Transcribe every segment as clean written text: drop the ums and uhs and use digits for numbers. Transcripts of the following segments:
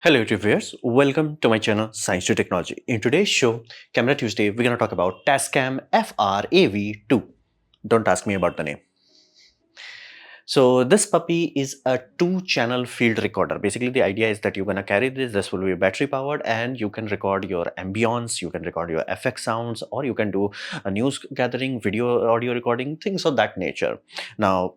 Hello YouTube viewers, welcome to my channel Science to Technology. In today's show, Camera Tuesday, we're going to talk about TASCAM FR AV2. Don't ask me about the name. So this puppy is a 2-channel field recorder. Basically the idea is that you're going to carry this will be battery powered, and you can record your ambience, you can record your FX sounds, or you can do a news gathering, video, audio recording, things of that nature. Now,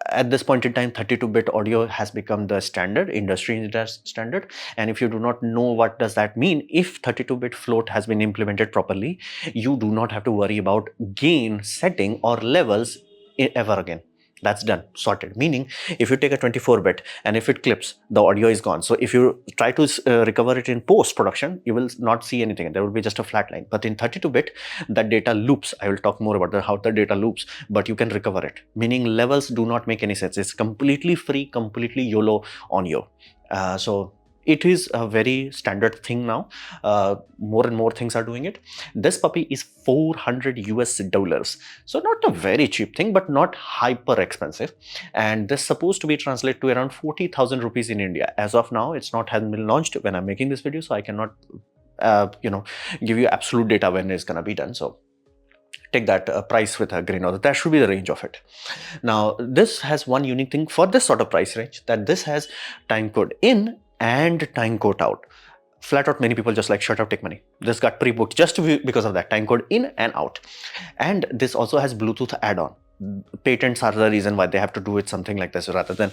at this point in time, 32-bit audio has become the standard, industry standard. And if you do not know what does that mean, if 32-bit float has been implemented properly, you do not have to worry about gain setting or levels ever again. That's done, sorted. Meaning, if you take a 24-bit and if it clips, the audio is gone. So if you try to recover it in post-production, you will not see anything. There will be just a flat line. But in 32-bit, that data loops. I will talk more about how the data loops, but you can recover it. Meaning levels do not make any sense. It's completely free, completely YOLO on you. So it is a very standard thing now. More and more things are doing it. This puppy is $400. So not a very cheap thing, but not hyper expensive. And this is supposed to be translated to around 40,000 rupees in India. As of now, it's not hasn't been launched when I'm making this video, so I cannot give you absolute data when it's gonna be done. So take that price with a grain of salt. That should be the range of it. Now, this has one unique thing for this sort of price range, that this has time code in and time code out. Flat out, many people just like, shut up, take money. This got pre-booked just because of that, time code in and out. And this also has Bluetooth add-on. Patents are the reason why they have to do it something like this, rather than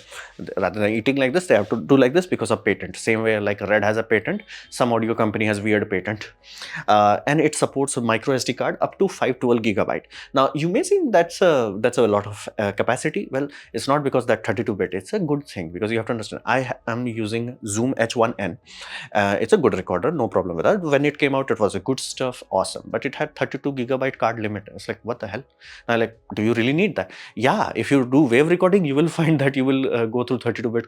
eating like this, they have to do like this because of patent. Same way like Red has a patent, some audio company has weird patent. And it supports a micro SD card up to 512 gigabyte. Now you may think that's a lot of capacity. Well, it's not, because that 32-bit, it's a good thing, because you have to understand, I am using Zoom H1N. It's a good recorder, no problem with that. When it came out, it was a good stuff, awesome, but it had 32 gigabyte card limit. It's like, what the hell? Now, like, do you really need that? Yeah, if you do wave recording, you will find that you will go through 32-bit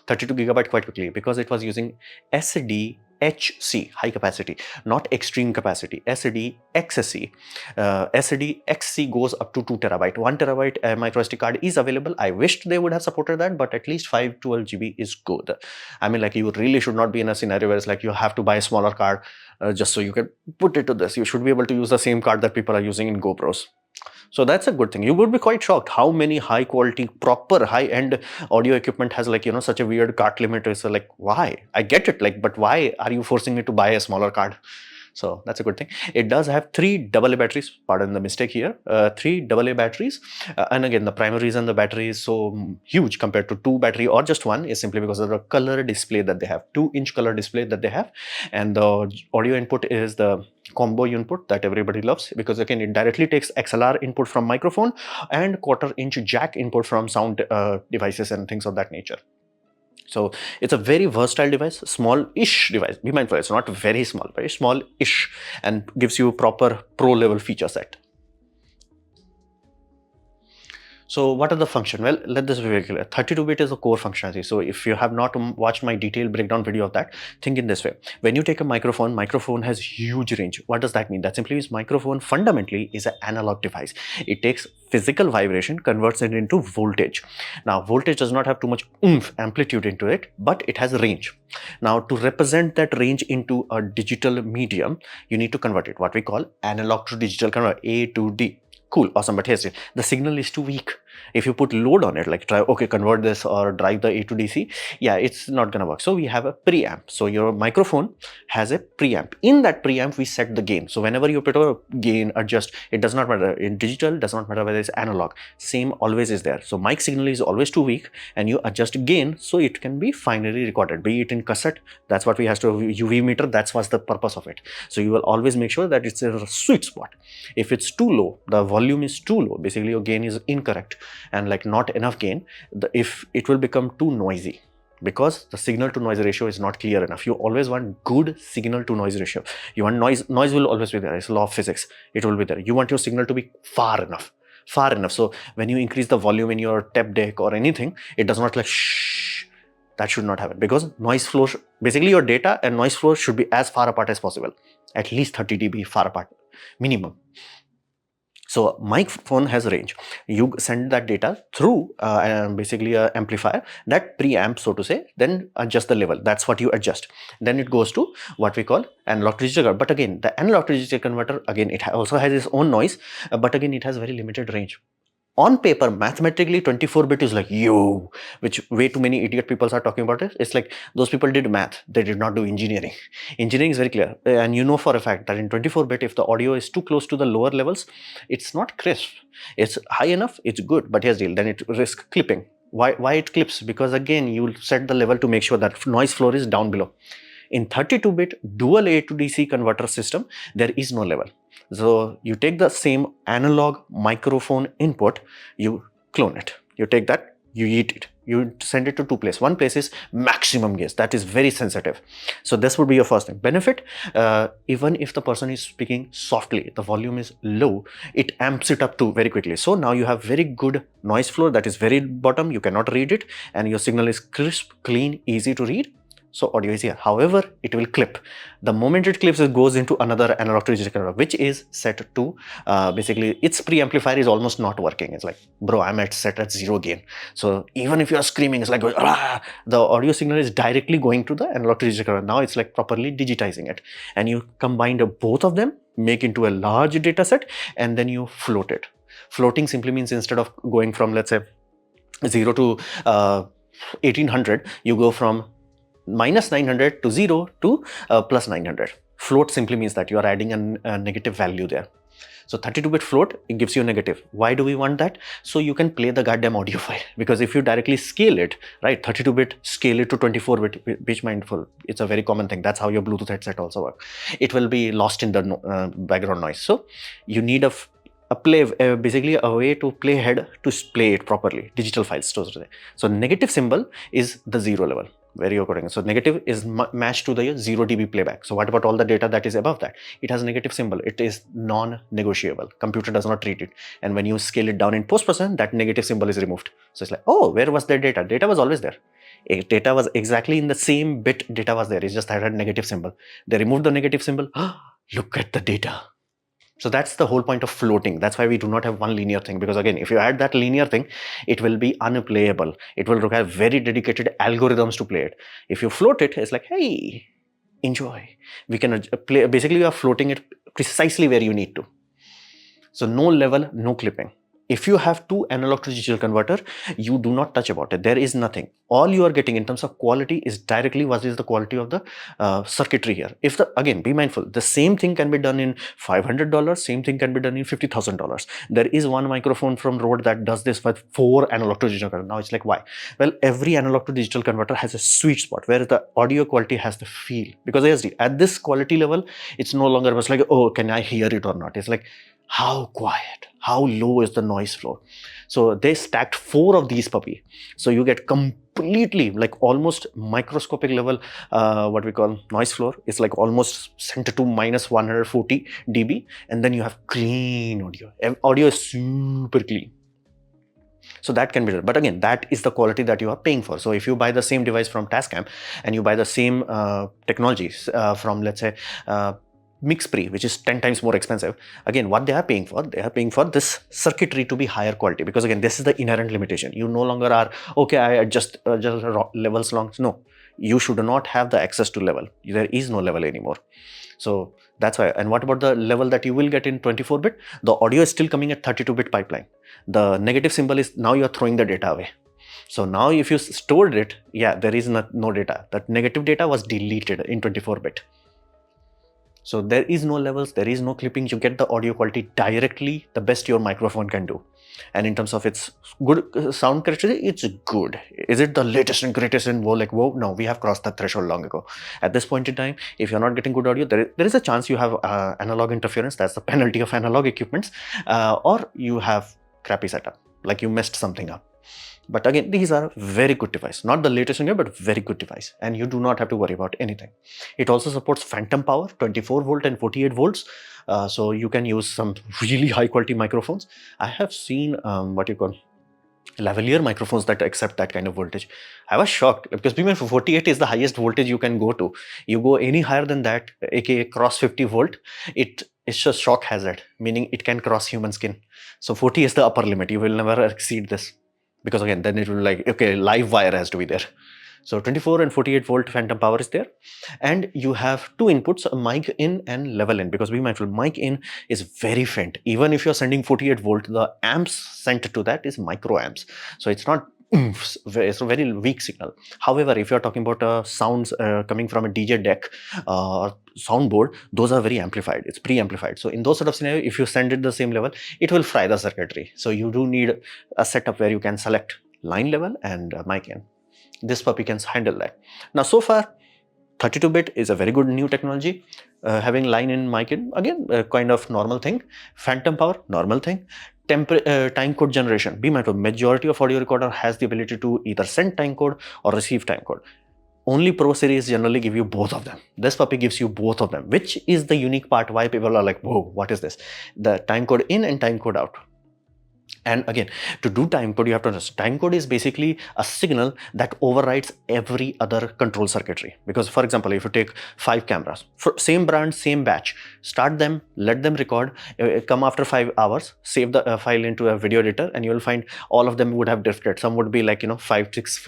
32 gigabyte quite quickly, because it was using SDHC, high capacity, not extreme capacity. SDXC. SDXC goes up to 2 terabyte. 1 terabyte micro SD card is available. I wished they would have supported that, but at least 512 GB is good. I mean, like, you really should not be in a scenario where it's like you have to buy a smaller card just so you can put it to this. You should be able to use the same card that people are using in GoPros. So that's a good thing. You would be quite shocked how many high quality, proper high-end audio equipment has, like, such a weird card limit. It's like, why? I get it, like, but why are you forcing me to buy a smaller card? So that's a good thing. It does have 3 AA batteries. Pardon the mistake here. 3 AA batteries. And again, the primary reason the battery is so huge compared to 2 battery or just 1 is simply because of the color display that they have. 2-inch color display that they have. And the audio input is the combo input that everybody loves, because again, it directly takes XLR input from microphone and 1/4-inch jack input from sound devices and things of that nature. So it's a very versatile device, small-ish device. Be mindful, it's not very small, very small-ish, and gives you proper pro-level feature set. So what are the function? Well, let this be very clear. 32-bit is a core functionality. So if you have not watched my detailed breakdown video of that, think in this way. When you take a microphone has huge range. What does that mean? That simply means microphone fundamentally is an analog device. It takes physical vibration, converts it into voltage. Now, voltage does not have too much oomph, amplitude into it, but it has range. Now, to represent that range into a digital medium, you need to convert it, what we call analog to digital convert, A to D. Cool, awesome, but here's it. The signal is too weak. If you put load on it, like try, okay, convert this or drive the A to DC, yeah, it's not gonna work. So we have a preamp. So your microphone has a preamp. In that preamp, we set the gain. So whenever you put a gain, adjust, it does not matter. In digital, does not matter whether it's analog. Same always is there. So mic signal is always too weak, and you adjust gain so it can be finally recorded. Be it in cassette, that's what we have to UV meter. That's what's the purpose of it. So you will always make sure that it's a sweet spot. If it's too low, the volume is too low, basically your gain is incorrect and like not enough gain, if it will become too noisy, because the signal to noise ratio is not clear enough. You always want good signal to noise ratio. You want noise will always be there. It's law of physics. It will be there. You want your signal to be far enough. So when you increase the volume in your tape deck or anything, it does not like shh. That should not happen, because noise flow, basically your data and noise flow should be as far apart as possible, at least 30 dB far apart minimum. So microphone has range. You send that data through basically a amplifier that preamp, so to say, then adjust the level. That's what you adjust. Then it goes to what we call analog to digital. But again, the analog to digital converter, again, it also has its own noise, but again, it has very limited range. On paper, mathematically, 24-bit is like, yo, which way too many idiot people are talking about it. It's like those people did math, they did not do engineering. Engineering is very clear. And you know for a fact that in 24-bit, if the audio is too close to the lower levels, it's not crisp. It's high enough, it's good, but here's the deal, then it risks clipping. Why it clips? Because again, you set the level to make sure that noise floor is down below. In 32-bit dual A to DC converter system, there is no level. So you take the same analog microphone input, you clone it. You take that, you eat it. You send it to two places. One place is maximum gain. That is very sensitive. So this would be your first thing. Benefit, even if the person is speaking softly, the volume is low, it amps it up too very quickly. So now you have very good noise floor that is very bottom. You cannot read it, and your signal is crisp, clean, easy to read. So audio is here. However, it will clip. The moment it clips, it goes into another analog to digital converter, which is set to basically its preamplifier is almost not working. It's like, bro, I'm set at 0 gain. So even if you're screaming, it's like, the audio signal is directly going to the analog to digital converter. Now it's like properly digitizing it. And you combine both of them, make into a large data set, and then you float it. Floating simply means instead of going from, let's say, 0 to 1800, you go from minus 900 to 0 to plus 900. Float simply means that you are adding a negative value there. So 32-bit float, it gives you a negative. Why do we want that? So you can play the goddamn audio file. Because if you directly scale it, right, 32-bit, scale it to 24-bit, pitch mindful. It's a very common thing. That's how your Bluetooth headset also works. It will be lost in the background noise. So you need basically a way to play ahead to play it properly. Digital files. So negative symbol is the 0 level where you're coding. So negative is matched to the 0 dB playback. So what about all the data that is above that? It has a negative symbol. It is non-negotiable. Computer does not treat it. And when you scale it down in post-processing, that negative symbol is removed. So it's like, oh, where was their data? Data was always there. Data was exactly in the same bit data was there. It's just had a negative symbol. They removed the negative symbol. Look at the data. So that's the whole point of floating. That's why we do not have one linear thing, because again, if you add that linear thing, it will be unplayable. It will require very dedicated algorithms to play it. If you float it, it's like, hey, enjoy. We can play, basically you are floating it precisely where you need to. So no level, no clipping. If you have two analog to digital converter, you do not touch about it. There is nothing. All you are getting in terms of quality is directly what is the quality of the circuitry here. Again, be mindful, the same thing can be done in $500, same thing can be done in $50,000. There is one microphone from Rode that does this with 4 analog to digital converter. Now it's like, why? Well, every analog to digital converter has a sweet spot where the audio quality has the feel. Because at this quality level, it's no longer just like, oh, can I hear it or not? It's like, how quiet, how low is the noise floor? So they stacked 4 of these puppy. So you get completely like almost microscopic level, what we call noise floor. It's like almost center to minus 140 dB. And then you have clean audio. Audio is super clean. So that can be done. But again, that is the quality that you are paying for. So if you buy the same device from TASCAM and you buy the same technologies from, let's say, MixPre, which is 10 times more expensive. Again, what they are paying for this circuitry to be higher quality, because again, this is the inherent limitation. You no longer are, okay, I adjust levels long. No, you should not have the access to level. There is no level anymore. So that's why. And what about the level that you will get in 24-bit? The audio is still coming at 32-bit pipeline. The negative symbol is now you're throwing the data away. So now if you stored it, yeah, there is no data. That negative data was deleted in 24-bit. So there is no levels, there is no clipping. You get the audio quality directly, the best your microphone can do. And in terms of its good sound characteristic, it's good. Is it the latest and greatest and like, whoa? No, we have crossed that threshold long ago. At this point in time, if you're not getting good audio, there is a chance you have analog interference. That's the penalty of analog equipments. Or you have crappy setup, like you messed something up. But again, these are very good device, not the latest in here, but very good device. And you do not have to worry about anything. It also supports phantom power, 24 volt and 48 volts. So you can use some really high quality microphones. I have seen what you call lavalier microphones that accept that kind of voltage. I was shocked because for 48 is the highest voltage you can go to. You go any higher than that, aka cross 50 volt, it it's just shock hazard, meaning it can cross human skin. So 40 is the upper limit. You will never exceed this, because again, then it will like, okay, live wire has to be there. So 24 and 48 volt phantom power is there. And you have two inputs, a mic in and level in, because be mindful, mic in is very faint. Even if you're sending 48 volt, the amps sent to that is microamps. So it's not, it's a very weak signal. However, if you're talking about sounds coming from a DJ deck or soundboard, those are very amplified. It's pre-amplified. So in those sort of scenario, if you send it the same level, it will fry the circuitry. So you do need a setup where you can select line level and mic in. This puppy can handle that. Now, so far, 32-bit is a very good new technology. Having line in, mic in, again, kind of normal thing. Phantom power, normal thing. Time code generation. Be mindful, majority of audio recorder has the ability to either send time code or receive time code. Only Pro Series generally give you both of them. This puppy gives you both of them, which is the unique part why people are like, whoa, what is this? The time code in and time code out. And again, to do time code, you have to understand time code is basically a signal that overrides every other control circuitry. Because for example, if you take 5 cameras, for same brand, same batch, start them, let them record, come after 5 hours, save the file into a video editor, and you will find all of them would have drifted. Some would be like, 5, 6,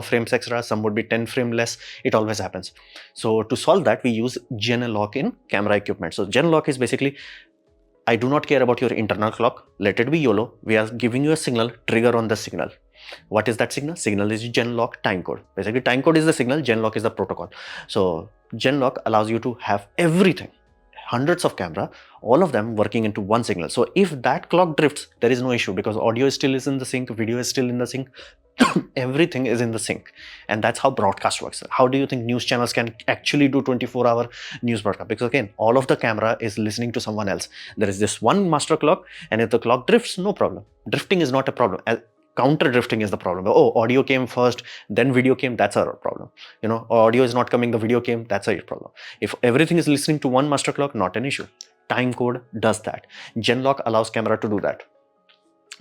frames extra, some would be 10 frame less. It always happens. So to solve that, we use gen lock in camera equipment. So gen lock is basically, I do not care about your internal clock. Let it be YOLO. We are giving you a signal, trigger on the signal. What is that signal? Signal is gen lock time code. Basically, time code is the signal, gen lock is the protocol. So gen lock allows you to have everything, hundreds of camera, all of them working into one signal. So if that clock drifts, there is no issue, because audio still is in the sync, video is still in the sync, everything is in the sync. And that's how broadcast works. How do you think news channels can actually do 24-hour news broadcast? Because again, all of the camera is listening to someone else. There is this one master clock, and if the clock drifts, no problem. Drifting is not a problem. Counter drifting is the problem. Oh, audio came first, then video came, that's our problem. Audio is not coming, the video came, that's a problem. If everything is listening to one master clock, not an issue. Time code does that. Gen lock allows camera to do that.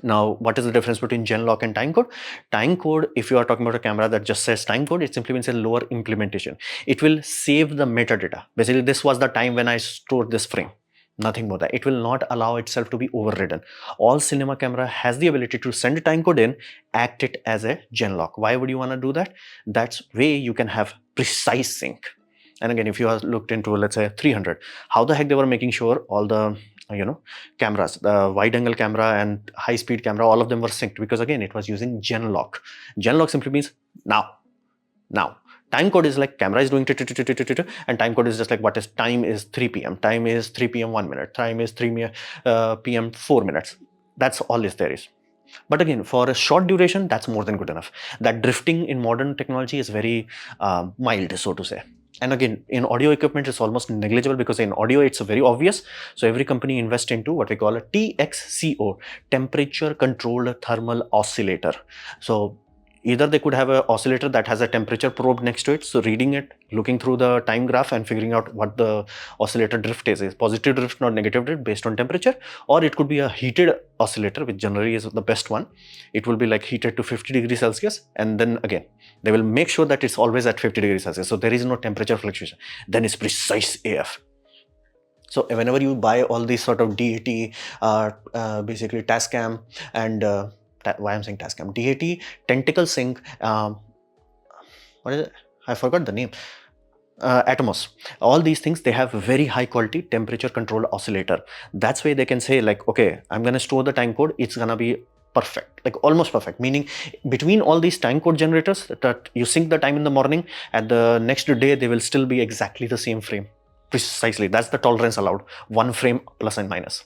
Now, what is the difference between gen lock and time code? Time code, if you are talking about a camera that just says time code, it simply means a lower implementation. It will save the metadata. Basically, this was the time when I stored this frame. Nothing more that. It will not allow itself to be overridden. All cinema camera has the ability to send a time code in, act it as a gen lock. Why would you want to do that? That's way you can have precise sync. And again, if you have looked into, let's say 300, how the heck they were making sure all the cameras, the wide angle camera and high speed camera, all of them were synced, because again, it was using gen lock. Gen lock simply means now. Time code is like camera is doing and time code is just like what is time is 3 p.m. Time is 3 p.m. 1 minute. Time is 3 p.m. 4 minutes. That's all there is. But again, for a short duration, that's more than good enough. That drifting in modern technology is very mild, so to say. And again, in audio equipment, it's almost negligible, because in audio, it's very obvious. So every company invests into what we call a TXCO, temperature controlled thermal oscillator. So either they could have an oscillator that has a temperature probe next to it, so reading it, looking through the time graph and figuring out what the oscillator drift is positive drift, not negative drift, based on temperature. Or it could be a heated oscillator, which generally is the best one. It will be like heated to 50 degrees Celsius, and then again, they will make sure that it's always at 50 degrees Celsius, so there is no temperature fluctuation. Then it's precise AF. So whenever you buy all these sort of DAT, basically TASCAM and why I'm saying TASCAM, DAT, Tentacle Sync, what is it? I forgot the name. Atomos. All these things, they have very high quality temperature controlled oscillator. That's why they can say like, okay, I'm going to store the time code. It's going to be perfect, like almost perfect. Meaning between all these time code generators that you sync the time in the morning, at the next day, they will still be exactly the same frame. Precisely. That's the tolerance allowed. 1 frame plus and minus.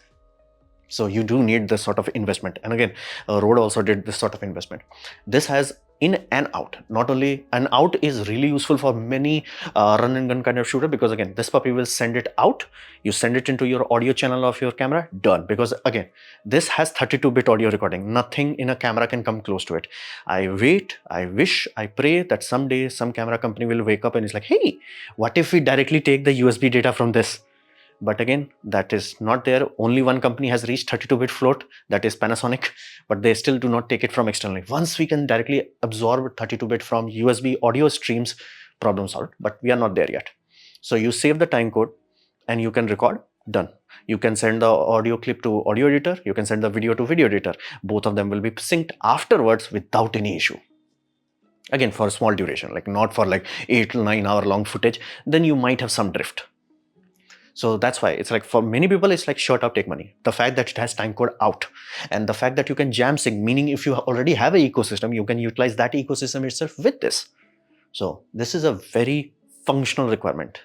So you do need this sort of investment. And again, Rode also did this sort of investment. This has in and out. Not only an out is really useful for many run and gun kind of shooter, because again, this puppy will send it out. You send it into your audio channel of your camera, done. Because again, this has 32-bit audio recording. Nothing in a camera can come close to it. I wait, I wish, I pray that someday some camera company will wake up and it's like, hey, what if we directly take the USB data from this? But again, that is not there. Only one company has reached 32-bit float, that is Panasonic, but they still do not take it from externally. Once we can directly absorb 32-bit from USB audio streams, problem solved, but we are not there yet. So you save the time code and you can record done. You can send the audio clip to audio editor, you can send the video to video editor. Both of them will be synced afterwards without any issue. Again, for a small duration, like not for like 8 to 9 hour long footage, then you might have some drift. So that's why it's like, for many people, it's like short up, take money. The fact that it has timecode out, and the fact that you can jam sync, meaning if you already have an ecosystem, you can utilize that ecosystem itself with this. So this is a very functional requirement.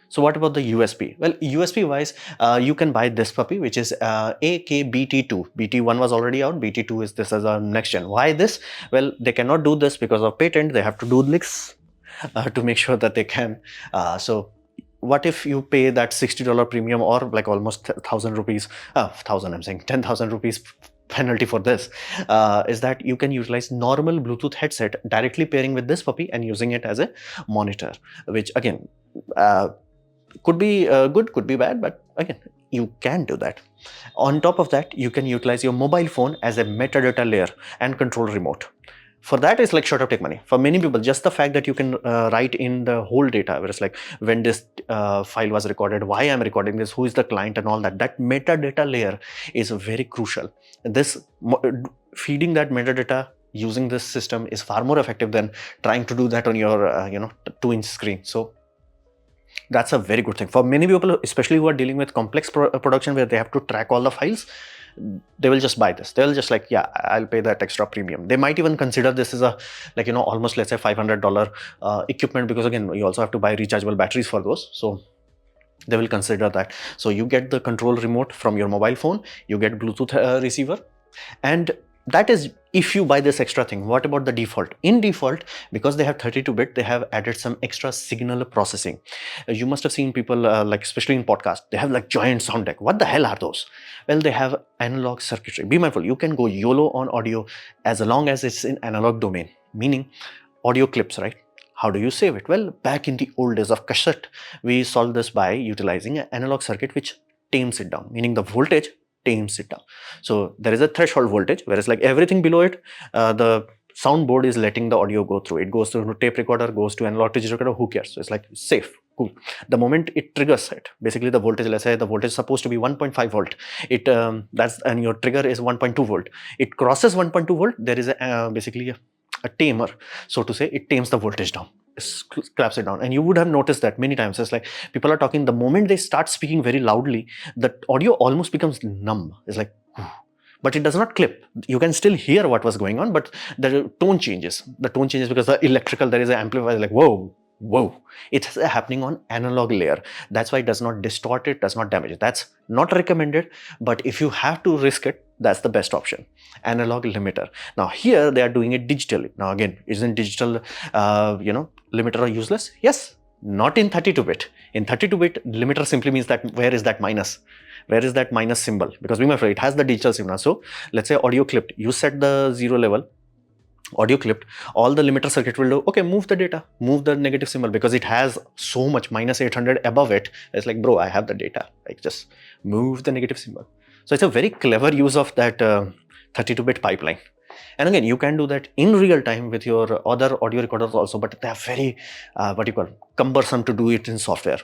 So what about the USB? Well, USB wise, you can buy this puppy, which is AKBT2. BT1 was already out. BT2 is this as a next gen. Why this? Well, they cannot do this because of patent. They have to do licks to make sure that they can. So what if you pay that $60 premium, or like almost 1,000 rupees, 1,000, I'm saying 10,000 rupees penalty for this, is that you can utilize normal Bluetooth headset directly pairing with this puppy and using it as a monitor, which again, could be good, could be bad, but again, you can do that. On top of that, you can utilize your mobile phone as a metadata layer and control remote. For that, it's like short of take money. For many people, just the fact that you can write in the whole data, where it's like when this file was recorded, why I'm recording this, who is the client and all that, that metadata layer is very crucial. This feeding that metadata using this system is far more effective than trying to do that on your 2-inch screen. So that's a very good thing. For many people, especially who are dealing with complex production where they have to track all the files, they will just buy this. They'll just like, yeah, I'll pay that extra premium. They might even consider this as a, like, almost, let's say, $500 equipment, because again, you also have to buy rechargeable batteries for those. So they will consider that. So you get the control remote from your mobile phone, you get Bluetooth receiver, and that is if you buy this extra thing. What about the default? In default, because they have 32-bit, they have added some extra signal processing. You must have seen people, like especially in podcast, they have like giant sound deck. What the hell are those? Well, they have analog circuitry. Be mindful, you can go YOLO on audio as long as it's in analog domain, meaning audio clips, right? How do you save it? Well, back in the old days of cassette, we solved this by utilizing an analog circuit which tames it down, meaning the voltage tames it down. So there is a threshold voltage, whereas like everything below it, the soundboard is letting the audio go through. It goes to tape recorder, goes to analog to digital recorder, who cares? So it's like safe, cool. The moment it triggers it, basically the voltage, let's say the voltage is supposed to be 1.5 volt. It and your trigger is 1.2 volt. It crosses 1.2 volt. There is basically a tamer, so to say. It tames the voltage down, claps it down. And you would have noticed that many times. It's like people are talking, the moment they start speaking very loudly, the audio almost becomes numb. It's like, but it does not clip. You can still hear what was going on, but the tone changes. The tone changes because the electrical, there is an amplifier, like whoa. It's happening on analog layer. That's why it does not distort it, does not damage it. That's not recommended, but if you have to risk it, that's the best option. Analog limiter. Now here they are doing it digitally. Now again, isn't digital limiter useless? Yes, not in 32-bit. In 32-bit, limiter simply means that where is that minus? Where is that minus symbol? Because remember, it has the digital signal. So let's say audio clipped, you set the 0 level, audio clipped, all the limiter circuit will do, okay, move the data, move the negative symbol, because it has so much minus 800 above it. It's like, bro, I have the data, like just move the negative symbol. So it's a very clever use of that 32-bit pipeline. And again, you can do that in real time with your other audio recorders also, but they are very cumbersome to do it in software.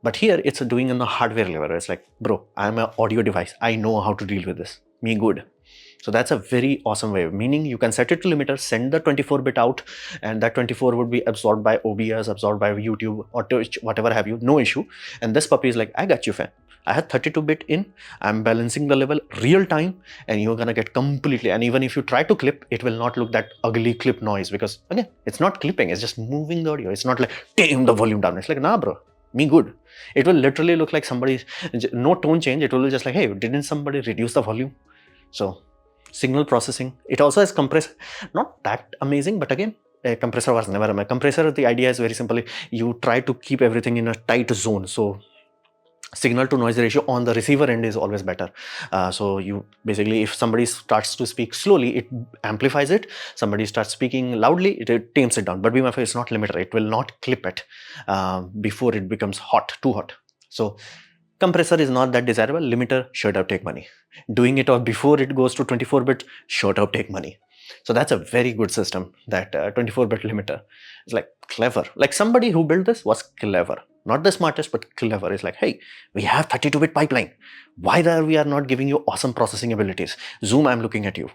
But here it's doing in the hardware level. It's like, bro, I'm an audio device, I know how to deal with this, me good. So that's a very awesome way, meaning you can set it to limiter, send the 24-bit out, and that 24 would be absorbed by OBS, absorbed by YouTube or Twitch, whatever have you, no issue. And this puppy is like, I got you, fam. I had 32-bit in, I'm balancing the level real time, and you're gonna get completely, and even if you try to clip, it will not look that ugly clip noise, because again, it's not clipping, it's just moving the audio. It's not like, tame the volume down. It's like, nah, bro, me good. It will literally look like somebody, no tone change. It will just like, hey, didn't somebody reduce the volume? So signal processing. It also has compressor, not that amazing, but again, a compressor was never a compressor. The idea is very simple. You try to keep everything in a tight zone. So signal to noise ratio on the receiver end is always better. So you basically, if somebody starts to speak slowly, it amplifies it. Somebody starts speaking loudly, it tames it down. But be mindful, it's not limiter. It will not clip it before it becomes hot, too hot. So compressor is not that desirable. Limiter, sure to take money. Doing it or before it goes to 24-bit, sure to take money. So that's a very good system, that 24-bit limiter. It's like clever. Like somebody who built this was clever. Not the smartest, but clever. It's like, hey, we have 32-bit pipeline. Why are we not giving you awesome processing abilities? Zoom, I'm looking at you.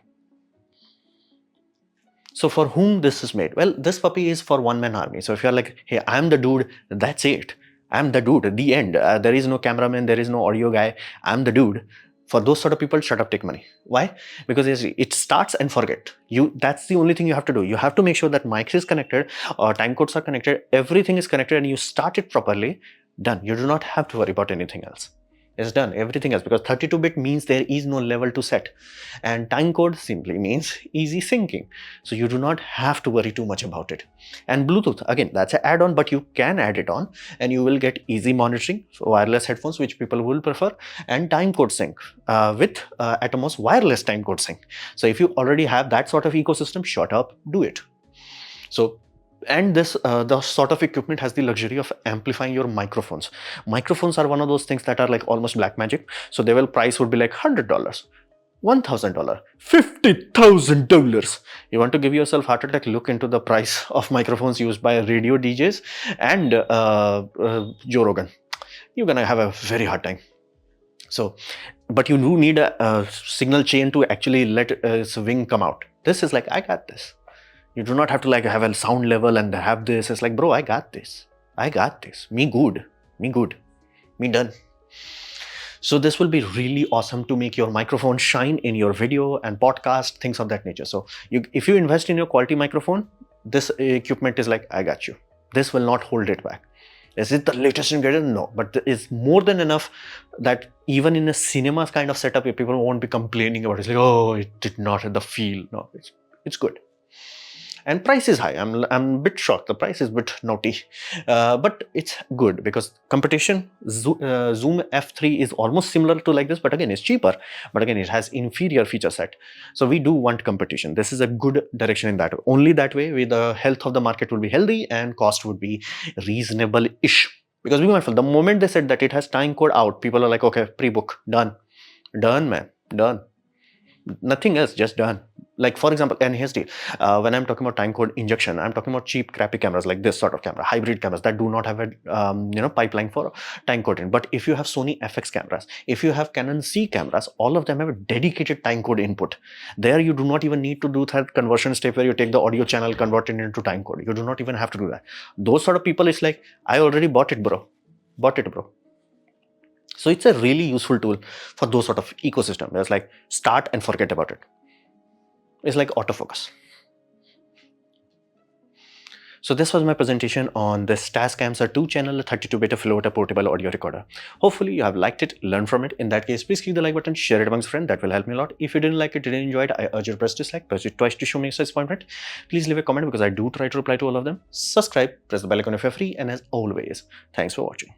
So for whom this is made? Well, this puppy is for one-man army. So if you're like, hey, I'm the dude, that's it. I'm the dude, the end. There is no cameraman, there is no audio guy. I'm the dude. For those sort of people, shut up, take money. Why? Because it starts and forget. That's the only thing you have to do. You have to make sure that mics is connected, time codes are connected, everything is connected, and you start it properly. Done. You do not have to worry about anything else. It's done, everything else, because 32-bit means there is no level to set, and timecode simply means easy syncing. So you do not have to worry too much about it. And Bluetooth, again, that's an add-on, but you can add it on and you will get easy monitoring, so wireless headphones, which people will prefer, and timecode sync with Atomos wireless timecode sync. So if you already have that sort of ecosystem, shut up, do it. So, and this the sort of equipment has the luxury of amplifying your microphones. Microphones are one of those things that are like almost black magic. So their price would be like $100, $1,000, $50,000. You want to give yourself heart attack? Look into the price of microphones used by radio DJs and Joe Rogan. You're gonna have a very hard time. So, but you do need a signal chain to actually let its wing come out. This is like, I got this. You do not have to like have a sound level and have this. It's like, bro, I got this. I got this. Me good. Me good. Me done. So this will be really awesome to make your microphone shine in your video and podcast, things of that nature. So if you invest in your quality microphone, this equipment is like, I got you. This will not hold it back. Is it the latest and greatest? No, but it's more than enough that even in a cinema kind of setup, people won't be complaining about it. It's like, oh, it did not have the feel. No, it's good. And price is high. I'm a bit shocked. The price is a bit naughty, but it's good because competition. Zoom F3 is almost similar to like this, but again, it's cheaper. But again, it has inferior feature set. So we do want competition. This is a good direction in that. Only that way, the health of the market will be healthy and cost would be reasonable-ish. Because be mindful, the moment they said that it has time code out, people are like, okay, pre-book, done, man, done. Nothing else, just done. Like for example, and here's the when I'm talking about timecode injection, I'm talking about cheap crappy cameras like this sort of camera, hybrid cameras that do not have a pipeline for timecode. But if you have Sony FX cameras, if you have Canon C cameras, all of them have a dedicated timecode input. There you do not even need to do that conversion step where you take the audio channel, convert it into timecode. You do not even have to do that. Those sort of people, it's like, I already bought it, bro. So it's a really useful tool for those sort of ecosystem. There's like start and forget about it. It's like autofocus. So this was my presentation on this TASCAM 2-channel 32-bit float portable audio recorder. Hopefully you have liked it, learned from it. In that case, please click the like button, share it amongst friends. That will help me a lot. If you didn't like it, didn't enjoy it, I urge you to press dislike, press it twice to show me disappointment. Please leave a comment because I do try to reply to all of them. Subscribe, press the bell icon if you're free, and as always, thanks for watching.